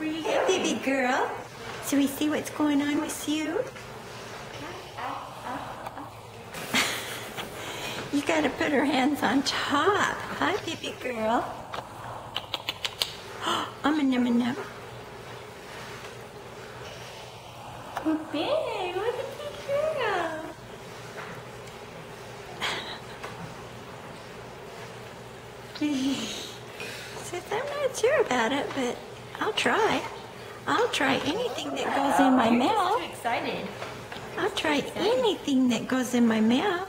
Hey, baby girl. So we see what's going on with you? You gotta put her hands on top. Hi, baby girl. Num. Oh, big. Look at that girl. Says I'm not sure about it, but I'll try. I'll try anything that goes in my mouth. I'm excited. I'll try anything that goes in my mouth.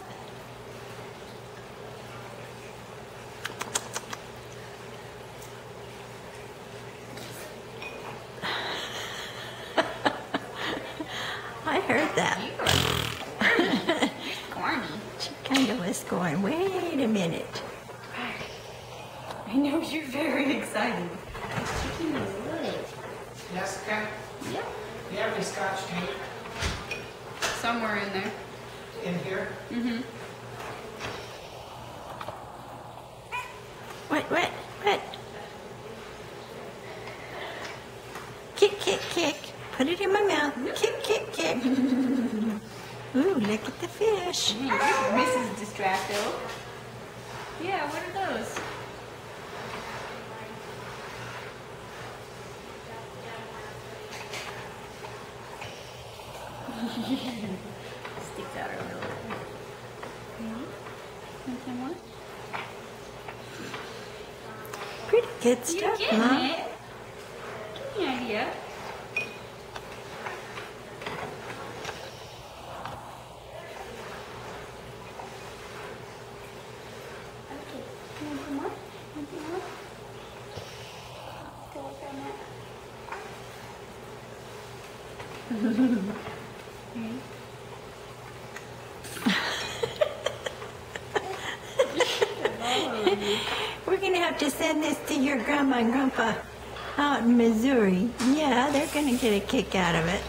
I heard that. Corny. She kind of was going, wait a minute. I know you're very excited. Chicken is good. Jessica, Yep. do you have any scotch tape Somewhere in there. in here? Mm-hmm. What? Kick. Put it in my mouth. Kick. Ooh, look at the fish. Mrs. Distracto. Yeah, what are those? Sticks out her little. Anything more? Pretty good You're stuff, getting Mom. it. Give me an idea. Okay. Anything more? Anything more? Still work on that. We're gonna have to send this to your grandma and grandpa out in Missouri. Yeah, they're gonna get a kick out of it.